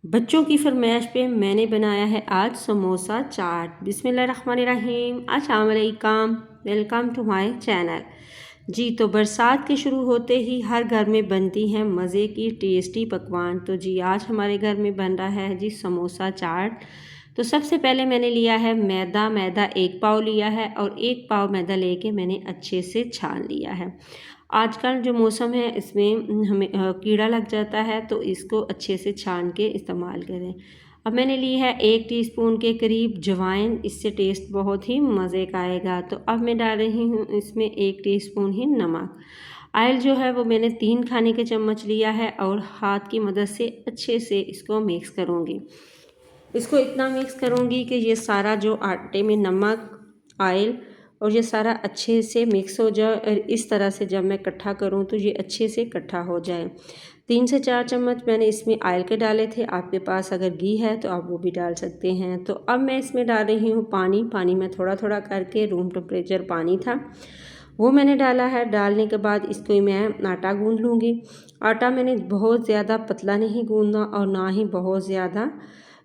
बच्चों की फरमाइश पे मैंने बनाया है आज समोसा चाट। बिस्मिल्लाहिर्रहमानिर्रहीम। अस्सलाम वालेकुम, वेलकम टू माय चैनल। जी तो बरसात के शुरू होते ही हर घर में बनती हैं मज़े की टेस्टी पकवान। तो जी आज हमारे घर में बन रहा है जी समोसा चाट। तो सबसे पहले मैंने लिया है मैदा 1 पाव लिया है और 1 पाव मैदा लेके मैंने अच्छे से छान लिया है। आजकल जो मौसम है इसमें हमें कीड़ा लग जाता है, तो इसको अच्छे से छान के इस्तेमाल करें। अब मैंने ली है 1 टीस्पून के करीब जवाइन, इससे टेस्ट बहुत ही मज़े का आएगा। तो अब मैं डाल रही हूँ इसमें 1 टीस्पून ही नमक। ऑयल जो है वो मैंने 3 खाने के चम्मच लिया है और हाथ की मदद से अच्छे से इसको मिक्स करूँगी। इसको इतना मिक्स करूँगी कि ये सारा जो आटे में नमक, ऑयल और ये सारा अच्छे से मिक्स हो जाए। और इस तरह से जब मैं इकट्ठा करूँ तो ये अच्छे से इकट्ठा हो जाए। 3 से 4 चम्मच मैंने इसमें ऑयल के डाले थे। आपके पास अगर घी है तो आप वो भी डाल सकते हैं। तो अब मैं इसमें डाल रही हूँ पानी में थोड़ा थोड़ा करके रूम टेम्परेचर पानी था वो मैंने डाला है। डालने के बाद इसको मैं आटा गूँध लूँगी। आटा मैंने बहुत ज़्यादा पतला नहीं गूँधना और ना ही बहुत ज़्यादा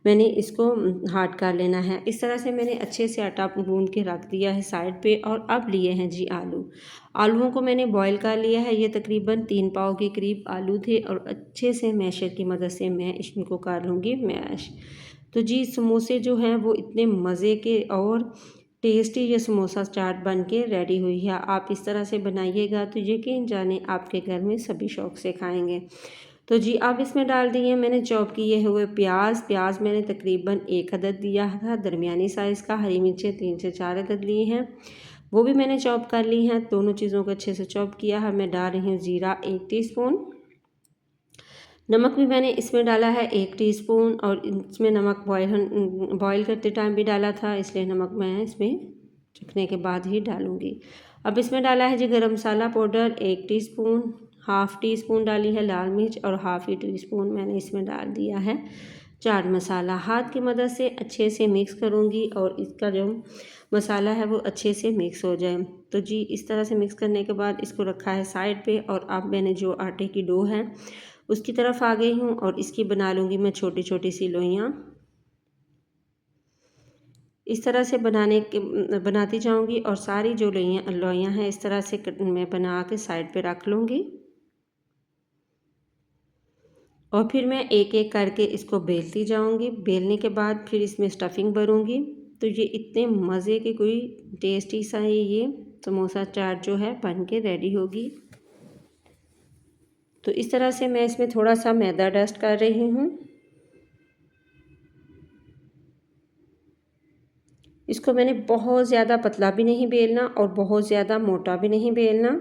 मैंने इसको हार्ड कर लेना है। इस तरह से मैंने अच्छे से आटा गूँध के रख दिया है साइड पे। और अब लिए हैं जी आलूओं को मैंने बॉईल कर लिया है। ये तकरीबन 3 पाव के करीब आलू थे और अच्छे से मैशर की मदद से मैं इनको कर लूँगी मैश। तो जी समोसे जो हैं वो इतने मज़े के और टेस्टी ये समोसा चाट बन के रेडी हुई है। आप इस तरह से बनाइएगा तो यकीन जाने आपके घर में सभी शौक़ से खाएँगे। तो जी अब इसमें डाल दिए मैंने चॉप किए हुए प्याज मैंने तकरीबन 1 अदद दिया था दरमियानी साइज़ का। हरी मिर्चें 3 से 4 अदद लिए हैं, वो भी मैंने चॉप कर ली हैं। दोनों चीज़ों को अच्छे से चॉप किया है। मैं डाल रही हूँ ज़ीरा 1 टीस्पून। नमक भी मैंने इसमें डाला है 1 टीस्पून और इसमें नमक बॉयल करते टाइम भी डाला था, इसलिए नमक मैं इसमें चखने के बाद ही डालूँगी। अब इसमें डाला है जी garam masala powder 1 teaspoon, half teaspoon डाली है लाल मिर्च और हाफ़ टीस्पून मैंने इसमें डाल दिया है चाट मसाला। हाथ की मदद से अच्छे से मिक्स करूँगी और इसका जो मसाला है वो अच्छे से मिक्स हो जाए। तो जी इस तरह से मिक्स करने के बाद इसको रखा है साइड पे। और अब मैंने जो आटे की डो है उसकी तरफ आ गई हूँ और इसकी बना लूँगी मैं छोटी छोटी सी लोइयाँ। इस तरह से बनाती जाऊँगी और सारी जो लोइयाँ हैं इस तरह से मैं बना के साइड पे रख लूँगी। और फिर मैं एक एक करके इसको बेलती जाऊँगी। बेलने के बाद फिर इसमें स्टफिंग भरूँगी। तो ये इतने मज़े की कोई टेस्टी सा है ये समोसा चाट जो है बन के रेडी होगी। तो इस तरह से मैं इसमें थोड़ा सा मैदा डस्ट कर रही हूँ। इसको मैंने बहुत ज़्यादा पतला भी नहीं बेलना और बहुत ज़्यादा मोटा भी नहीं बेलना।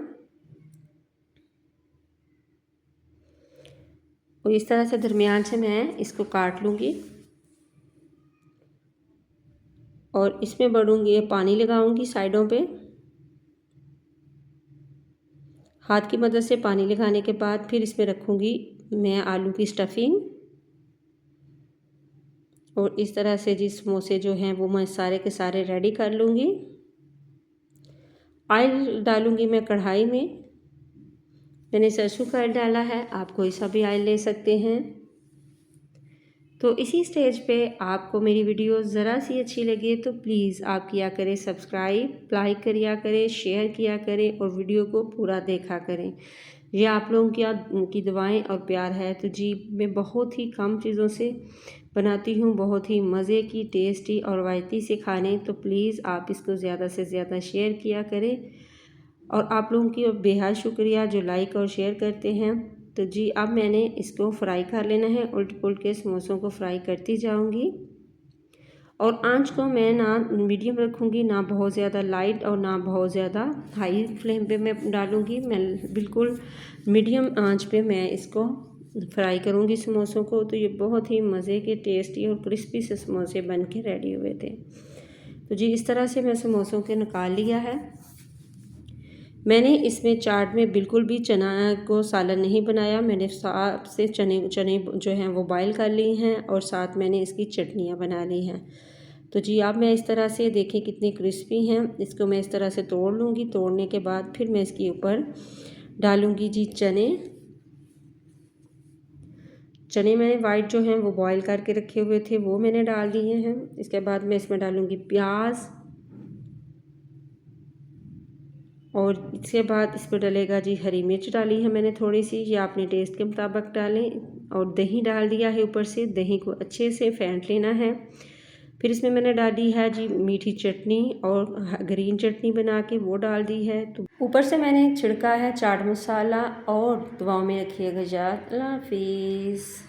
और इस तरह से दरमियान से मैं इसको काट लूँगी और इसमें बढ़ूँगी पानी लगाऊँगी साइडों पे। हाथ की मदद से पानी लगाने के बाद फिर इसमें रखूँगी मैं आलू की स्टफिंग। और इस तरह से जी समोसे जो हैं वो मैं सारे के सारे रेडी कर लूँगी। ऑयल डालूँगी मैं कढ़ाई में। मैंने सरसों का ऑयल डाला है, आप कोई सा भी ऑयल ले सकते हैं। तो इसी स्टेज पे आपको मेरी वीडियो ज़रा सी अच्छी लगे तो प्लीज़ आप किया करें सब्सक्राइब, लाइक किया करें, शेयर किया करें और वीडियो को पूरा देखा करें। ये आप लोगों की दुआएं और प्यार है। तो जी मैं बहुत ही कम चीज़ों से बनाती हूँ, बहुत ही मज़े की टेस्टी और रवायती से खाने। तो प्लीज़ आप इसको ज़्यादा से ज़्यादा शेयर किया करें। और आप लोगों की बेहद शुक्रिया जो लाइक और शेयर करते हैं। तो जी अब मैंने इसको फ्राई कर लेना है। उल्ट पुल्ट के समोसों को फ्राई करती जाऊंगी और आंच को मैं ना मीडियम रखूंगी, ना बहुत ज़्यादा लाइट और ना बहुत ज़्यादा हाई फ्लेम पे मैं डालूंगी। मैं बिल्कुल मीडियम आंच पे मैं इसको फ्राई करूंगी समोसों को। तो ये बहुत ही मज़े के टेस्टी और क्रिस्पी से समोसे बन के रेडी हुए थे। तो जी इस तरह से मैं समोसों के निकाल लिया है। मैंने इसमें चाट में बिल्कुल भी चना को सालन नहीं बनाया। मैंने साथ से चने जो हैं वो बॉयल कर ली हैं और साथ मैंने इसकी चटनियाँ बना ली हैं। तो जी अब मैं इस तरह से देखें कितनी क्रिस्पी हैं। इसको मैं इस तरह से तोड़ लूँगी। तोड़ने के बाद फिर मैं इसके ऊपर डालूँगी जी चने चने मैंने वाइट जो हैं वो बॉईल करके रखे हुए थे, वो मैंने डाल दिए हैं। इसके बाद मैं इसमें डालूँगी प्याज, और इसके बाद इस पर डलेगा जी हरी मिर्च डाली है मैंने थोड़ी सी, या अपने टेस्ट के मुताबिक डालें। और दही डाल दिया है ऊपर से, दही को अच्छे से फेंट लेना है। फिर इसमें मैंने डाली है जी मीठी चटनी, और ग्रीन चटनी बना के वो डाल दी है। तो ऊपर से मैंने छिड़का है चाट मसाला, और दुआओं में रखिएगा याद। अल्लाह हाफिज़।